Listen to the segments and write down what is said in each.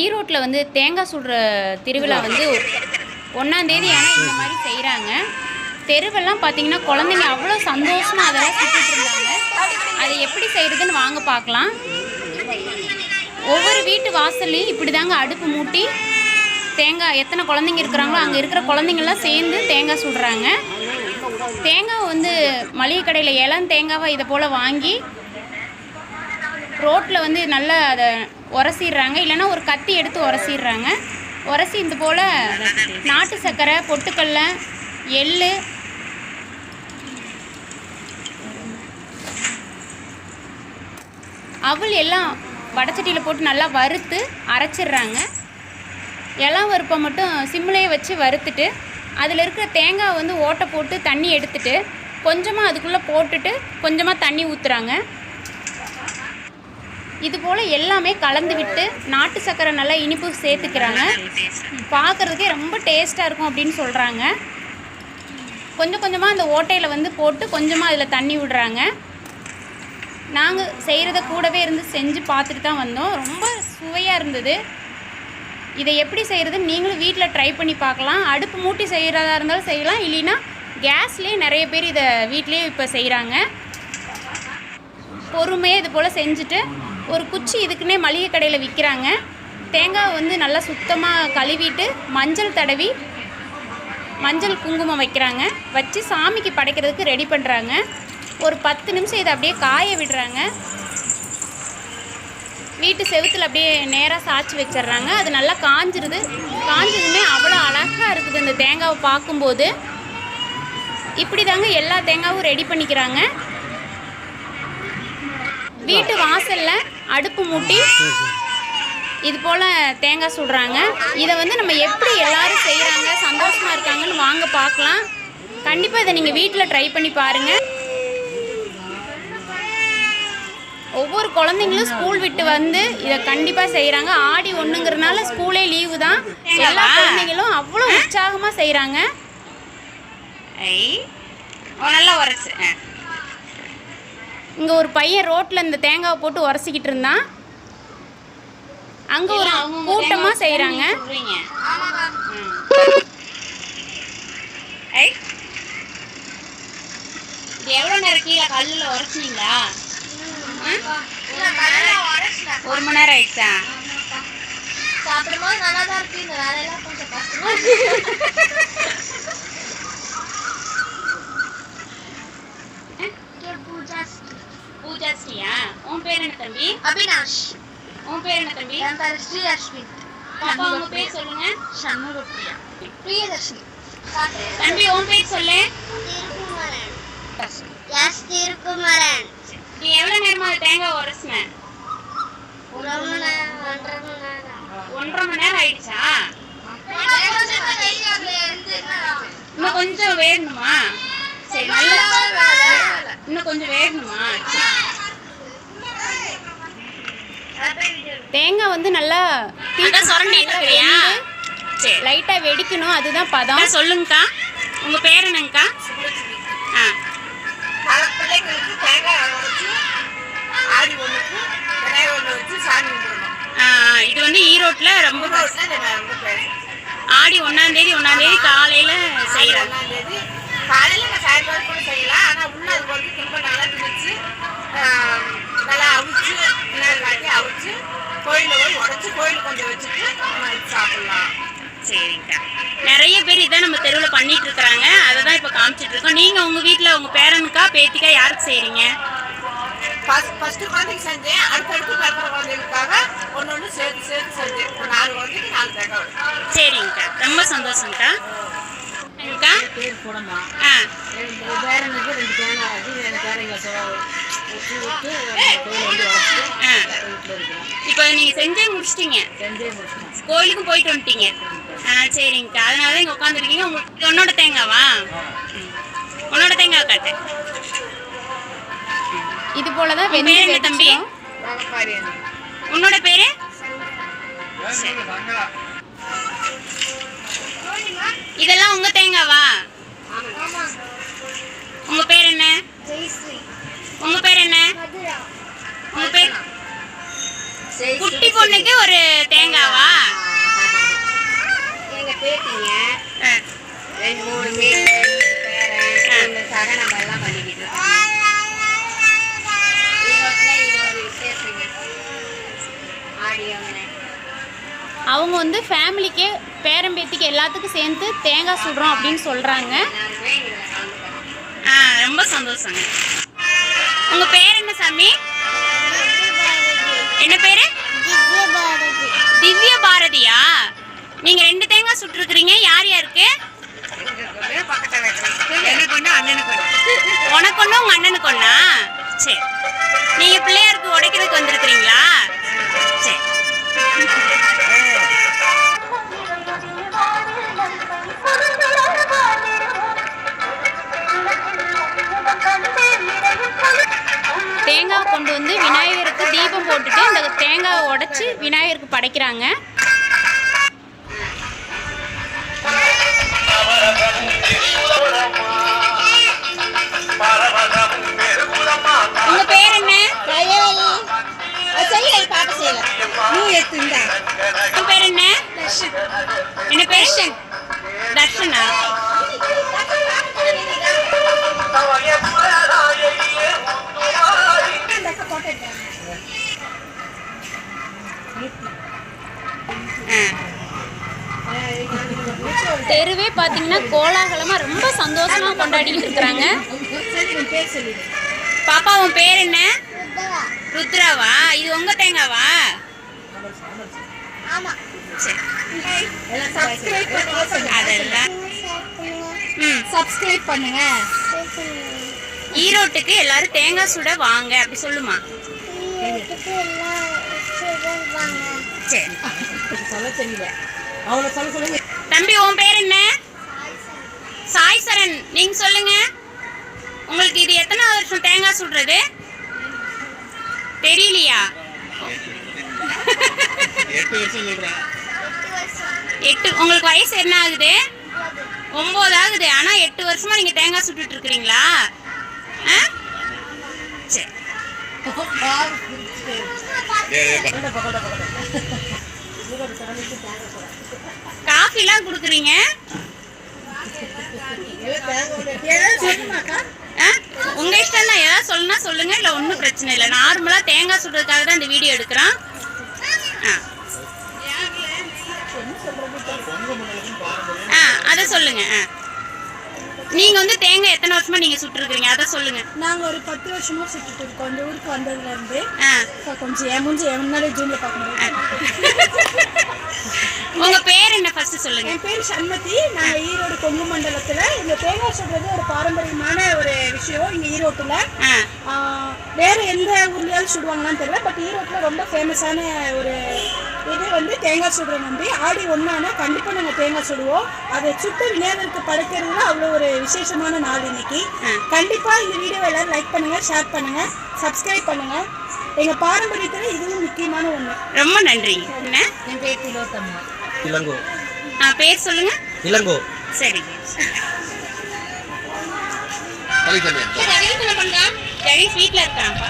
ஈரோட்டில் வந்து தேங்காய் சுடுற திருவிழா வந்து 1ஆம் தேதி ஆனால் இந்த மாதிரி செய்கிறாங்க. தெருவெல்லாம் பார்த்தீங்கன்னா குழந்தைங்க அவ்வளோ சந்தோஷமாக அதெல்லாம் சுட்டுட்டு இருந்தாங்க. அதை எப்படி செய்கிறதுன்னு வாங்க பார்க்கலாம். ஒவ்வொரு வீட்டு வாசல்லையும் இப்படி தாங்க அடுப்பு மூட்டி தேங்காய் எத்தனை குழந்தைங்க இருக்கிறாங்களோ அங்கே இருக்கிற குழந்தைங்கள்லாம் சேர்ந்து தேங்காய் சுடுறாங்க. தேங்காய் வந்து மளிகை கடையில் இளம் தேங்காவை இதை போல் வாங்கி ரோட்டில் வந்து நல்லா அதை உரசிடுறாங்க. இல்லைன்னா ஒரு கத்தி எடுத்து உரசிடுறாங்க. உரசி இது போல் நாட்டு சர்க்கரை, பொட்டுக்கடல, எள், அவல் எல்லாம் வடச்சட்டியில் போட்டு நல்லா வறுத்து அரைச்சிடுறாங்க. இளம் வறுப்பை மட்டும் சிம்மிலே வச்சு வறுத்துட்டு அதில் இருக்கிற தேங்காய் வந்து ஓட்டை போட்டு தண்ணி எடுத்துட்டு கொஞ்சமாக அதுக்குள்ளே போட்டுட்டு கொஞ்சமாக தண்ணி ஊற்றுறாங்க. இது போல் எல்லாமே கலந்து விட்டு நாட்டு சர்க்கரை நல்லா இனிப்பு சேர்த்துக்கிறாங்க. பார்க்குறதுக்கே ரொம்ப டேஸ்ட்டாக இருக்கும் அப்படின்னு சொல்கிறாங்க. கொஞ்சம் கொஞ்சமாக அந்த ஓட்டையில் வந்து போட்டு கொஞ்சமாக அதில் தண்ணி விடுறாங்க. நாங்கள் செய்கிறத கூடவே இருந்து செஞ்சு பார்த்துட்டு தான் வந்தோம். ரொம்ப சுவையாக இருந்தது. இதை எப்படி செய்கிறதுன்னு நீங்களும் வீட்டில் ட்ரை பண்ணி பார்க்கலாம். அடுப்பு மூட்டி செய்கிறதா இருந்தாலும் செய்யலாம், இல்லைன்னா கேஸ்லேயே நிறைய பேர் இதை வீட்லேயே இப்போ செய்கிறாங்க. பொறுமையாக இது போல் செஞ்சுட்டு ஒரு குச்சி இதுக்குன்னே மளிகை கடையில் விற்கிறாங்க. தேங்காய் வந்து நல்லா சுத்தமாக கழுவிட்டு மஞ்சள் தடவி மஞ்சள் குங்குமம் வைக்கிறாங்க. வச்சு சாமிக்கு படைக்கிறதுக்கு ரெடி பண்ணுறாங்க. ஒரு 10 நிமிஷம் இதை அப்படியே காய விடுறாங்க. வீட்டு செவுத்தில் அப்படியே நேராக சாய்ச்சி வச்சிடுறாங்க. அது நல்லா காஞ்சிருது. காஞ்சதுமே அவ்வளோ அழகாக இருக்குது இந்த தேங்காவை பார்க்கும்போது. இப்படி தாங்க எல்லா தேங்காவும் ரெடி பண்ணிக்கிறாங்க. வீட்டு வாசலில் அடுப்பு மூட்டி இது போல் தேங்காய் சுடுறாங்க. இதை வந்து நம்ம எப்படி எல்லோரும் செய்கிறாங்க, சந்தோஷமாக இருக்காங்கன்னு வாங்க பார்க்கலாம். கண்டிப்பாக இதை நீங்கள் வீட்டில் ட்ரை பண்ணி பாருங்கள். ஒவ்வொரு குழந்தைங்களும் ஸ்கூல் விட்டு வந்து இதை கண்டிப்பாக செய்கிறாங்க. ஆடி 1ங்கிறதுனால ஸ்கூலே லீவு தான். எல்லா குழந்தைங்களும் அவ்வளோ உற்சாகமாக செய்கிறாங்க. நல்லா உரைச்சு இங்கே ஒரு பையன் ரோட்டில் இந்த தேங்காவை போட்டு உரசிக்கிட்டு இருந்தான். அங்கே ஒரு கூட்டமாக செய்கிறாங்க. எவ்வளோ நேரம் கீழே கல்லில் உரைச்சிங்களா? 1 மணி நேரம் ஆயிடுச்சா? சாப்பிடும்போது நல்லா தான் இருக்கு. இந்த வேலையெல்லாம் கொஞ்சம் கஷ்டமா இருக்கு. பூஜாஸ்ரீயா? உன் பேர் என்ன தம்பி? அபினாஷ். உன் பேர் என்ன தம்பி? என் பேர் ஸ்ரீ அஸ்வின். பாப்பா உங்க பேர் சொல்லுங்க. சண்முகப்பிரியா. பிரியதர்ஷினி. தம்பி உன் பேர் சொல்லு. திருக்குமரன். எஸ் திருக்குமரன். நீ எவ்வளவு நேரமா தேங்காய் உரசின? 1 மணி நேரம், 1.5 மணி நேரம். 1.5 மணி நேரம் ஆயிடுச்சா? இன்னும் கொஞ்சம் வேகணுமா? சரி, நல்லா இன்னும் கொஞ்சம் வேகணுமா? தேங்காய் வந்து நல்லா லைட்டாக வெடிக்கணும். அதுதான் பதம். சொல்லுங்கக்கா, உங்க பேர் என்னங்கக்கா? பிள்ளைங்களுக்கு தேங்காய் உடைச்சு ஆடி 1க்கு விநாயகர் 1 வச்சு சாமி கும்பிடணும். இது வந்து ஈரோட்டில் ரொம்ப ஆடி 1ஆம் தேதி காலையில் செய்கிறோம். 1ஆம் தேதி காலையில் சாயங்காலம் கூட செய்யலாம். ஆனால் உள்ள அதுக்கு வந்து ரொம்ப நல்லா திணிச்சு நல்லா அவிச்சு விநாயகர் காட்டி அவிச்சு கோயிலில் போய் உடச்சி கோயிலுக்கு கொஞ்சம் வச்சுட்டு சாப்பிடலாம். சரிங்கக்கா. நிறைய பேர் இதான் நம்ம தெருவில் பண்ணிட்டு இருக்கிறாங்க. அதை தான் இப்போ காமிச்சிட்டு இருக்கோம். நீங்கள் உங்கள் வீட்டில் உங்கள் பேரனுக்கா பேத்திக்கா யாருக்கு செய்கிறீங்க? ஃபர்ஸ்ட் குழந்தைக்கு செஞ்சேன். அடுத்தடுத்து பிறக்கிற குழந்தைகளுக்காக ஒன்று சேர்த்து செஞ்சேன். ஒரு 4 குழந்தைக்கு 4 தேங்காய். சரிங்கக்கா, ரொம்ப சந்தோஷம்க்கா. பேர் கூடமா? பேரனுக்கு 2 தேங்காய் வச்சு இப்போ நீங்கள் செஞ்சே முடிச்சிட்டீங்க? கோயிலுக்கும் போயிட்டு வந்துட்டீங்க. சரிங்கக்கா. அதனால தான் இங்கே உட்காந்துருக்கீங்க. உன்னோட தேங்காவா? உன்னோட தேங்காய் காட்டு. இது போல தான் என்ன தம்பி? உன்னோட பேரு? இதெல்லாம் உங்க தேங்காவா? உங்க பேர் என்ன? உங்க பேர் என்ன? உங்க பேர் குட்டி பொண்ணுக்கு ஒரு தேங்காவா? எங்க பேத்திங்க ஆ. 2 3 பேரன் இந்த சகனம் எல்லாம் பண்ணிக்கிட்டு இருக்காங்க. இது ஒரு விசேஷங்க. ஆடியோங்க. அவங்க வந்து ஃபேமிலிக்கே பேரம்பேத்திக்கு எல்லாத்துக்கும் சேர்ந்து தேங்காய் சுடுறோம் அப்படின்னு சொல்கிறாங்க. எல்லாருமே இதுல கலந்துக்கிறாங்க. ரொம்ப சந்தோஷங்க. உங்க பேர் என்ன சாமி? என்ன பேரு? திவ்ய பாரதியா? நீங்க 2 தேங்காய் சுட்டுருக்கிறீங்க. யார் யாருக்கு? எனக்கு ஒண்ணு அண்ணனுக்கு ஒண்ணு. உனக்கு ஒண்ணு உங்க அண்ணனுக்கு ஒண்ணா? சரி. நீங்க பிள்ளையாருக்கு உடைக்கிறதுக்கு வந்திருக்கிறீங்களா? சரி. தேங்காய் கொண்டு வந்து விநாயகருக்கு தீபம் போட்டுட்டு இந்த தேங்காவை உடைச்சி விநாயகருக்கு படைக்கிறாங்க. உங்க பேர் என்ன? உங்க பேர் என்ன? என்ன பேர்? தர்ஷனா? தெருவே பார்த்தீங்கன்னா கோலாகலமாக ரொம்ப சந்தோஷமாக கொண்டாடிட்டு இருக்கிறாங்க. பாப்பா உன் பேர் என்ன? ருத்ராவா? இது உங்க தேங்காவா? சரி. அதெல்லாம் சப்ஸ்கிரைப் பண்ணுங்க. ஈரோட்டுக்கு எல்லாரும் தேங்காய் சுட வாங்க அப்படி சொல்லுமா? சரி. தம்பி உன் பேர் என்ன? சாய் சரண். நீங்க சொல்லுங்க. உங்களுக்கு இது எத்தனை வருஷம் தேங்காய் சுடுறது? தெரியலையா? 8 வருஷம் சொல்றேன். 8. உங்களுக்கு வயசு என்ன ஆகுது? 9 ஆகுது. ஆனா 8 வருஷமா நீங்க தேங்காய் சுட்டுட்டு இருக்கிறீங்களா? சரி. காஃபிலாம் குடுக்குறீங்க? உங்க இஷ்டம் தான். ஏதாவது சொல்லணும்னா சொல்லுங்க. இல்லை ஒன்றும் பிரச்சனை இல்லை. நார்மலா தேங்காய் சுடுறதுக்காக தான் இந்த வீடியோ எடுக்கிறோம். அதை சொல்லுங்க. நீங்க வந்து தேங்காய் எத்தனை வருஷமா நீங்க சுட்டுருக்கீங்க அதை சொல்லுங்க. நாங்க ஒரு 10 வருஷமா சுட்டுட்டு இருக்கோம். இந்த ஊருக்கு வந்ததுல இருந்து கொஞ்சம் என் முன்னாடி ஜூம்ல பார்க்க முடியாது. உங்க பேர் என்ன ஃபர்ஸ்ட் சொல்லுங்க. என் பேர் சண்மதி. நாங்க ஈரோடு கொங்கு மண்டலத்துல இந்த தேங்காய் சுடுறது ஒரு பாரம்பரியமான ஒரு விஷயம். இங்க ஈரோட்டுல வேற எந்த ஊர்லயாவது சுடுவாங்களான்னு தெரியல. பட் ஈரோட்டுல ரொம்ப ஃபேமஸான ஒரு இது வந்து தேங்காய் சுடுற நம்பி ஆடி 1 கண்டிப்பா நாங்க தேங்காய் சுடுவோம். அதை சுட்டு விநாயகருக்கு படைக்கிறதுல அவ்வளோ ஒரு விசேஷமான நாள் இன்னைக்கு. கண்டிப்பா இந்த வீடியோ எல்லாரும் லைக் பண்ணுங்க, ஷேர் பண்ணுங்க, சப்ஸ்கிரைப் பண்ணுங்க. எங்க பாரம்பரியத்துல இதுவும் முக்கியமான ஒண்ணு. ரொம்ப நன்றி. என்ன? என் பேர் திலோத்தம்மா. இளங்கோ. பேர் சொல்லுங்க. இளங்கோ. சரி. ஜெகதீஷ் வீட்ல இருக்கான்ப்பா.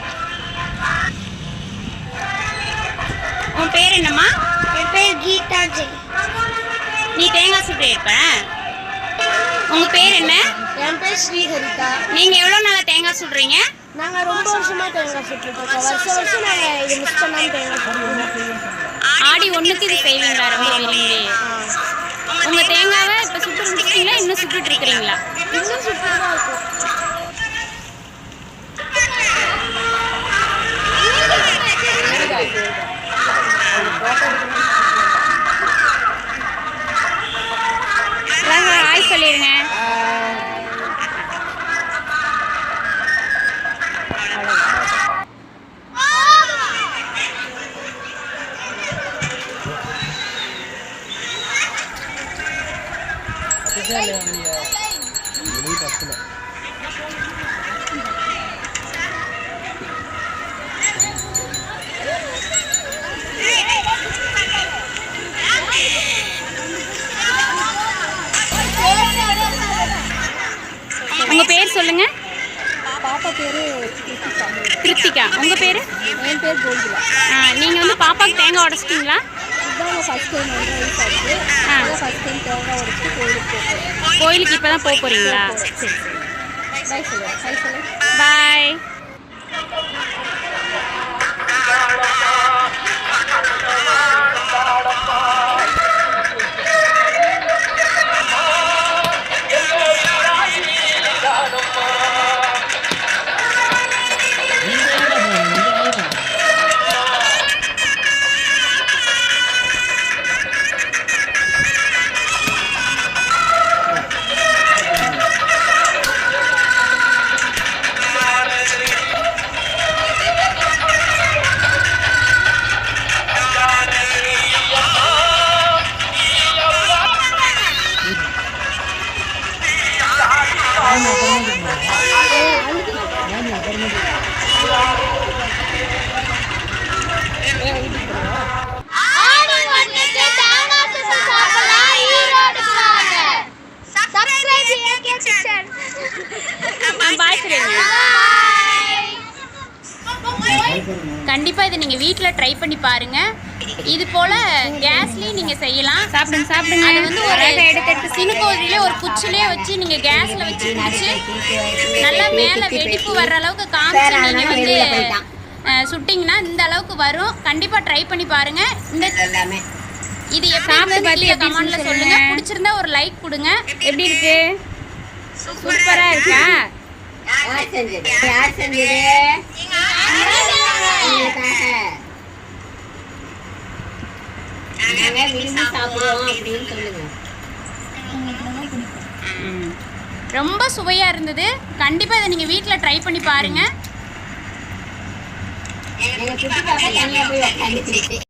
உன் பேர் என்னம்மா? என் பேர் கீதா ஜெய். நீ தேங்காய் சுட்டு இருப்ப. உங்க பேர் என்ன? என் பேர் ஸ்ரீஹரிதா. நீங்க எவ்வளவு நாளா தேங்காய் சுடுறீங்க? நாங்க ரொம்ப வருஷமா தேங்காய் சுட்டுட்டு இருக்கோம். வருஷம் நாங்க இது மிஸ் பண்ணாம தேங்காய் சுடுவோம். ஆடி 1க்கு இது செய்வீங்களா? ரொம்ப விரும்பி. உங்க தேங்காவை இப்போ சுட்டு முடிச்சிட்டீங்களா? இன்னும் சுட்டுட்டு இருக்கிறீங்களா? இன்னும் சுட்டுட்டு தான் இருக்கும். ஹாய் சொல்லிடுங்க. உங்க பேர் சொல்லுங்க. பாப்பா பேரு கிருத்திகா. உங்க பேரு? என் பேர் கோகிலா. நீங்க வந்து பாப்பாவுக்கு தேங்காய் உடச்சிட்டிங்களா? இதுதான் ஃபர்ஸ்ட் டைம் வந்து ஆச்சு. ஃபர்ஸ்ட் டைம் தேங்காய் உடைச்சு கோயிலுக்கு போகிறோம். கோயிலுக்கு இப்போ தான் போக போகிறீங்களா? சரி பாய் சொல்லுங்கள். பாய் சொல்லுங்கள். பாய். கண்டிப்பாக இதை நீங்கள் வீட்டில் ட்ரை பண்ணி பாருங்கள். இது போல் கேஸ்லேயும் நீங்கள் செய்யலாம். சாப்பிடுங்க. அது வந்து ஒரு எடுத்துட்டு சினுக்கோதிலே ஒரு குச்சிலே வச்சு நீங்கள் கேஸில் வச்சு பிடிச்சி நல்லா மேலே வெடிப்பு வர்ற அளவுக்கு காமிச்சு நீங்கள் வந்து சுட்டிங்கன்னா இந்த அளவுக்கு வரும். கண்டிப்பாக ட்ரை பண்ணி பாருங்கள். இது எப்படி கமெண்ட்ல சொல்லுங்க. பிடிச்சிருந்தா ஒரு லைக் கொடுங்க. எப்படி இருக்கு? சூப்பரா இருக்கா? யார் செஞ்சது? நாங்க விரும்பி சாப்பிடுவோம் அப்படின்னு சொல்லுங்க. ரொம்ப சுவையா இருந்தது. கண்டிப்பா இதை நீங்க வீட்ல ட்ரை பண்ணி பாருங்க. எங்க குட்டி பாப்பா தனியா போய் உட்காந்துச்சு.